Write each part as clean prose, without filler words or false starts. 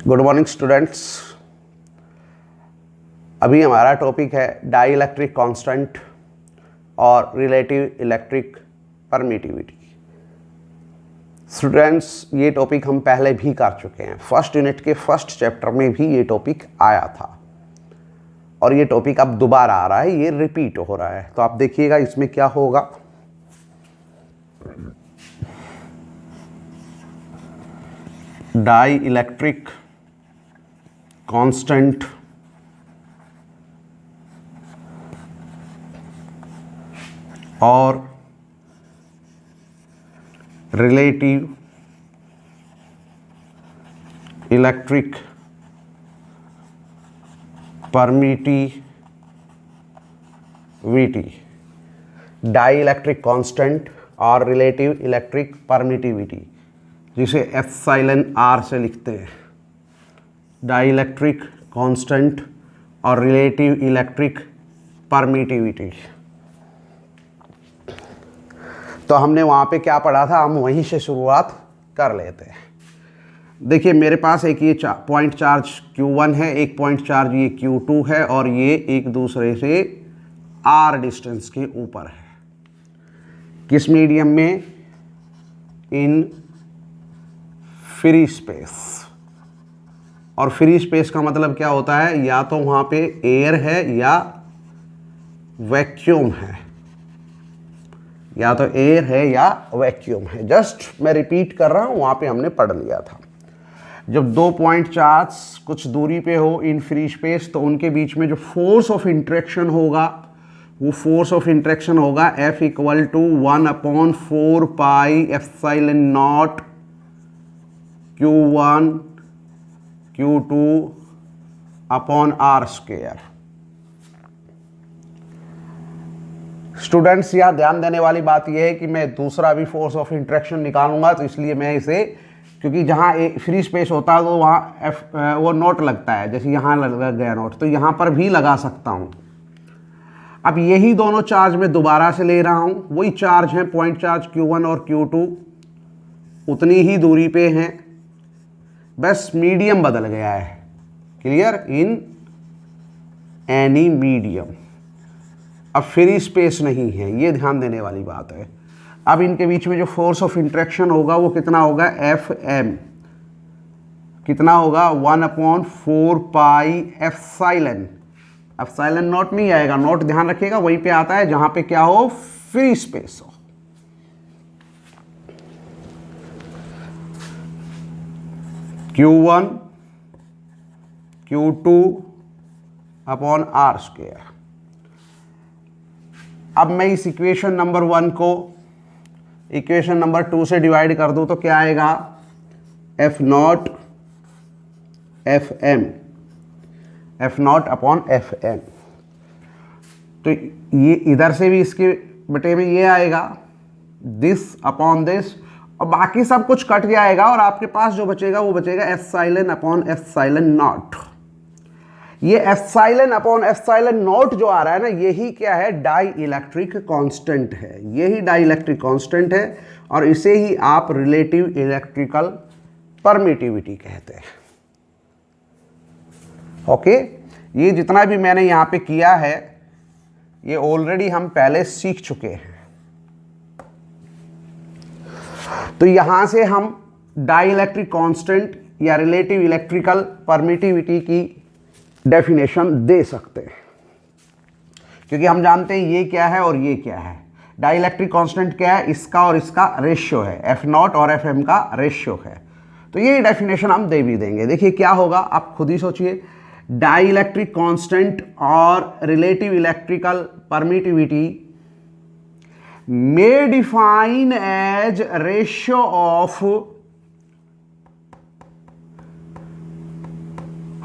Good morning students. अभी हमारा topic है डाई इलेक्ट्रिक कांस्टेंट और रिलेटिव इलेक्ट्रिक परमिटिविटी। स्टूडेंट्स, ये टॉपिक हम पहले भी कर चुके हैं। फर्स्ट यूनिट के फर्स्ट चैप्टर में भी ये टॉपिक आया था और ये टॉपिक अब दोबारा आ रहा है, ये रिपीट हो रहा है। तो आप देखिएगा इसमें क्या होगा। डाई इलेक्ट्रिक कांस्टेंट और relative electric permittivity. Dielectric constant और रिलेटिव इलेक्ट्रिक परमिटिविटी, जिसे एप्सिलॉन आर से लिखते हैं। डाई इलेक्ट्रिक कांस्टेंट और रिलेटिव इलेक्ट्रिक परमिटिविटी। तो हमने वहाँ पे क्या पढ़ा था, हम वहीं से शुरुआत कर लेते हैं। देखिए मेरे पास एक ये पॉइंट चार्ज Q1 है, एक पॉइंट चार्ज ये Q2 है और ये एक दूसरे से R डिस्टेंस के ऊपर है। किस मीडियम में? In free space. और फ्री स्पेस का मतलब क्या होता है? या तो वहाँ पे एयर है या वैक्यूम है, या तो एयर है या वैक्यूम है। जस्ट मैं रिपीट कर रहा हूँ, वहाँ पे हमने पढ़ लिया था। जब दो पॉइंट चार्ज कुछ दूरी पे हो इन फ्री स्पेस, तो उनके बीच में जो फोर्स ऑफ इंटरेक्शन होगा, वो फोर्स ऑफ इंटरेक्शन होगा F equal to 1/4 pi epsilon naught Q1 Q2 upon R square. Students, यहाँ ध्यान देने वाली बात यह है कि मैं दूसरा भी फोर्स ऑफ इंटरेक्शन निकालूंगा, तो इसलिए मैं इसे, क्योंकि जहाँ फ्री स्पेस होता है तो वहाँ वो नोट लगता है, जैसे यहाँ लग गया नोट, तो यहाँ पर भी लगा सकता हूँ। अब यही दोनों चार्ज मैं दोबारा से ले रहा हूँ, वही चार्ज हैं, पॉइंट चार्ज Q1 और Q2 उतनी ही दूरी पे हैं, बस मीडियम बदल गया है। क्लियर? In any medium. अब फ्री स्पेस नहीं है, ये ध्यान देने वाली बात है। अब इनके बीच में जो फोर्स ऑफ इंटरेक्शन होगा वो कितना होगा? Fm कितना होगा? 1/4 पाई एप्सिलॉन। एप्सिलॉन नॉट नहीं आएगा, नॉट ध्यान रखिएगा वहीं पे आता है जहां पे क्या हो? फ्री स्पेस हो। Q1 Q2 upon R square. अब मैं इस इक्वेशन नंबर 1 को इक्वेशन नंबर 2 से डिवाइड कर दूं तो क्या आएगा? F0 upon Fm। तो ये इधर से भी इसके बटे में ये आएगा, दिस अपॉन दिस, और बाकी सब कुछ कट जाएगा और आपके पास जो बचेगा वो बचेगा एप्सिलॉन अपॉन एप्सिलॉन नॉट। ये एप्सिलॉन अपॉन एप्सिलॉन नॉट जो आ रहा है ना, यही क्या है? डाई इलेक्ट्रिक कांस्टेंट है। यही डाई इलेक्ट्रिक कांस्टेंट है और इसे ही आप रिलेटिव इलेक्ट्रिकल परमिटिविटी कहते हैं। ओके, ये जितना भी मैंने यहां पे किया है ये ऑलरेडी हम पहले सीख चुके हैं। तो यहां से हम डाई इलेक्ट्रिक कांस्टेंट या रिलेटिव इलेक्ट्रिकल परमिटिविटी की डेफिनेशन दे सकते हैं, क्योंकि हम जानते हैं ये क्या है और ये क्या है। डाई इलेक्ट्रिक कांस्टेंट क्या है? इसका और इसका रेशियो है, F0 और Fm का रेशियो है। तो ये डेफिनेशन हम दे भी देंगे। देखिए क्या होगा, आप खुद ही सोचिए। डाई इलेक्ट्रिक कांस्टेंट और relative electrical permittivity may define as ratio of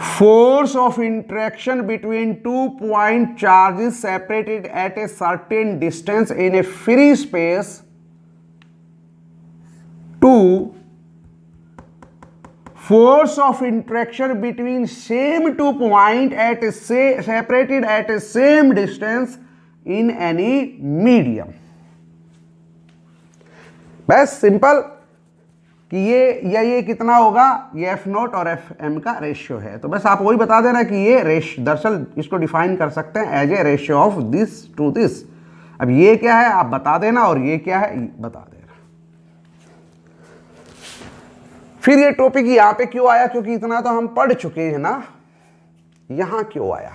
force of interaction between two point charges separated at a certain distance in a free space to force of interaction between same two point at a separated at a same distance in any medium। बस simple कि ये कितना होगा, ये F note और F M का ratio है। तो बस आप वही बता देना कि ये दरअसल इसको डिफाइन कर सकते हैं as a ratio of this to this. अब ये क्या है आप बता देना और ये क्या है बता देना। फिर ये टॉपिक यहां पे क्यों आया, क्योंकि इतना तो हम पढ़ चुके हैं ना। यहां क्यों आया,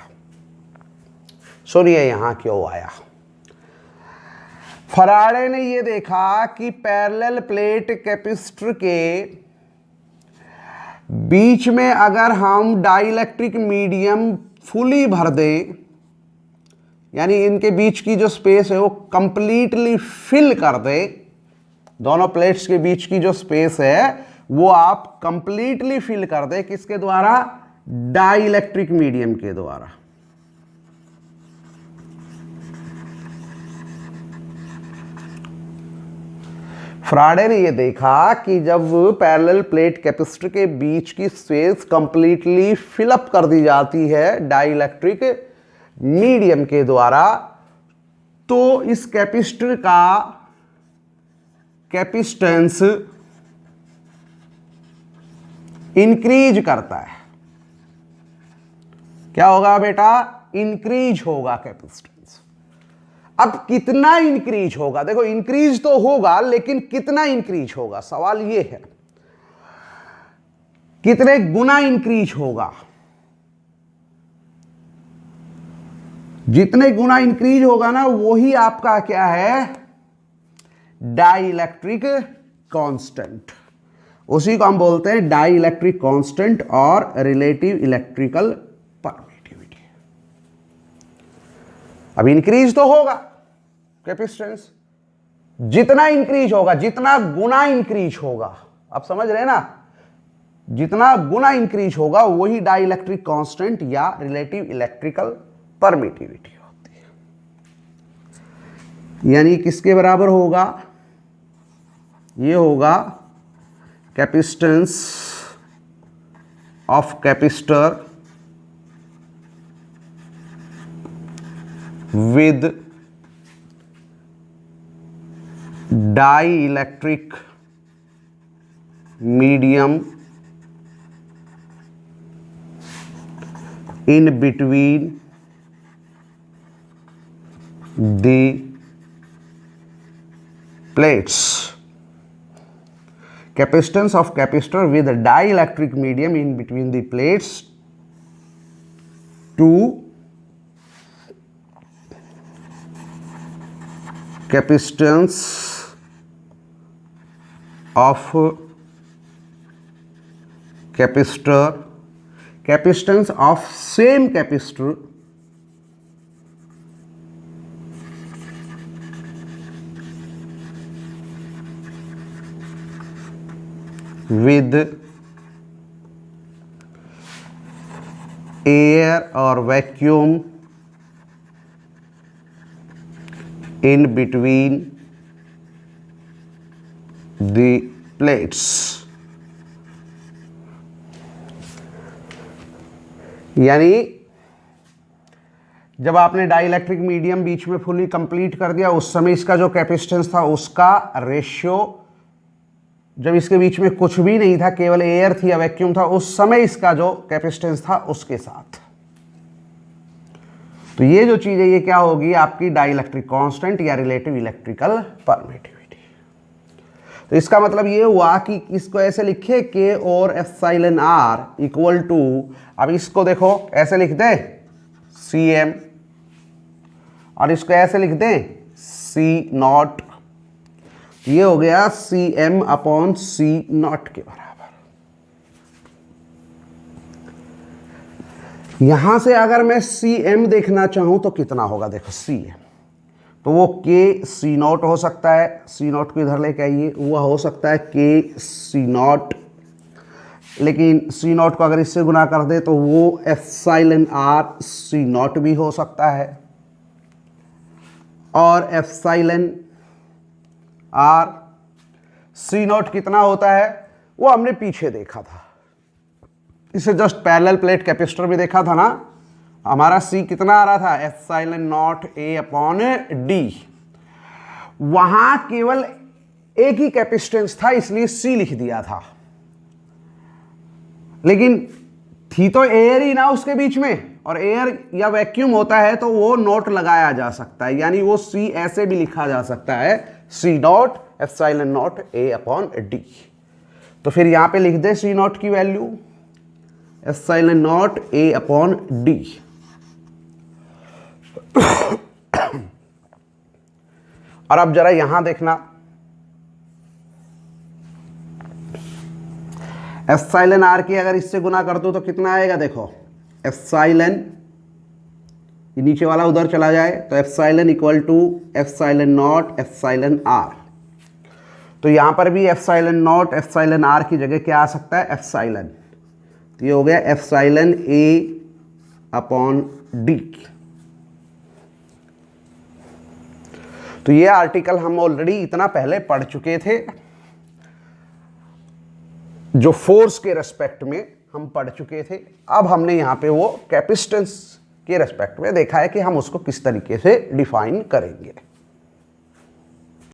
सुनिए यहां क्यों आया। फराडे ने ये देखा कि पैरेलल प्लेट कैपेसिटर के बीच में अगर हम डाइलेक्ट्रिक मीडियम फुली भर दें, यानी इनके बीच की जो स्पेस है वो कंप्लीटली फिल कर दे, दोनों प्लेट्स के बीच की जो स्पेस है वो आप कंप्लीटली फिल कर दे, किसके द्वारा, डाइलेक्ट्रिक मीडियम के द्वारा। फराडे ने यह देखा कि जब पैरेलल प्लेट कैपेसिटर के बीच की स्पेस कंप्लीटली फिलअप कर दी जाती है डाइलेक्ट्रिक मीडियम के द्वारा, तो इस कैपेसिटर का कैपेसिटेंस इंक्रीज करता है। क्या होगा बेटा, इंक्रीज होगा कैपेसिटेंस। अब कितना इंक्रीज होगा, देखो इंक्रीज तो होगा लेकिन कितना इंक्रीज होगा, सवाल यह है कितने गुना इंक्रीज होगा। जितने गुना इंक्रीज होगा ना वही आपका क्या है, डाइलेक्ट्रिक कांस्टेंट। उसी को हम बोलते हैं डाइलेक्ट्रिक कांस्टेंट और रिलेटिव इलेक्ट्रिकल परमिटिविटी। अब इंक्रीज तो होगा कैपेसिटेंस, जितना इंक्रीज होगा, जितना गुना इंक्रीज होगा, आप समझ रहे हैं ना, जितना गुना इंक्रीज होगा वही डाइलेक्ट्रिक कांस्टेंट या रिलेटिव इलेक्ट्रिकल परमिटिविटी होती है। यानी किसके बराबर होगा, ये होगा capacitance of capacitor with dielectric medium in between the plates. Capacitance of capacitor with a dielectric medium in between the plates to capacitance of capacitor, capacitance of same capacitor with air or vacuum in between the plates. यानी जब आपने dielectric medium बीच में fully complete कर दिया, उस समय इसका जो कैपेसिटेंस था उसका रेशियो, जब इसके बीच में कुछ भी नहीं था, केवल एयर थी या वैक्यूम था, उस समय इसका जो कैपेसिटेंस था उसके साथ। तो ये जो चीज है ये क्या होगी, आपकी डाइलेक्ट्रिक कांस्टेंट या रिलेटिव इलेक्ट्रिकल परमिटिविटी। तो इसका मतलब ये हुआ कि इसको ऐसे लिखे के और एप्सिलॉन आर इक्वल टू, अब इसको देखो ऐसे लिख दे सी एम और इसको ऐसे लिख दे सी नॉट, ये हो गया C M upon C naught के बराबर। यहां से अगर मैं सी एम देखना चाहूं तो कितना होगा, देखो सी एम तो वो के सी नॉट हो सकता है, सी नॉट को इधर लेके आइए, वो हो सकता है के सी नॉट, लेकिन सी नॉट को अगर इससे गुना कर दे तो वो एप्सिलॉन आर सी नॉट भी हो सकता है, और एप्सिलॉन आर सी नॉट कितना होता है वो हमने पीछे देखा था, इसे जस्ट पैरेलल प्लेट कैपेसिटर भी देखा था ना, हमारा सी कितना आ रहा था, epsilon not a upon D. वहां केवल एक ही कैपेसिटेंस था इसलिए C लिख दिया था, लेकिन थी तो एयर ही ना उसके बीच में, और एयर या वैक्यूम होता है तो वो नोट लगाया जा सकता है, यानी वो C ऐसे भी लिखा जा सकता है, C not epsilon not A upon D। तो फिर यहां पे लिख दे C नॉट की value epsilon not A upon D। और अब जरा यहां देखना, एप्सिलॉन R की अगर इससे गुना कर दो तो कितना आएगा, देखो एप्सिलॉन, ये नीचे वाला उधर चला जाए तो epsilon equal to epsilon naught epsilon R। तो यहां पर भी एप्सिलॉन नॉट एप्सिलॉन R की जगह क्या आ सकता है, एप्सिलॉन। तो ये हो गया एप्सिलॉन A अपॉन D। तो ये आर्टिकल हम ऑलरेडी इतना पहले पढ़ चुके थे, जो फोर्स के रेस्पेक्ट में हम पढ़ चुके थे। अब हमने यहाँ पे वो कैपेसिटेंस के रेस्पेक्ट में देखा है कि हम उसको किस तरीके से डिफाइन करेंगे।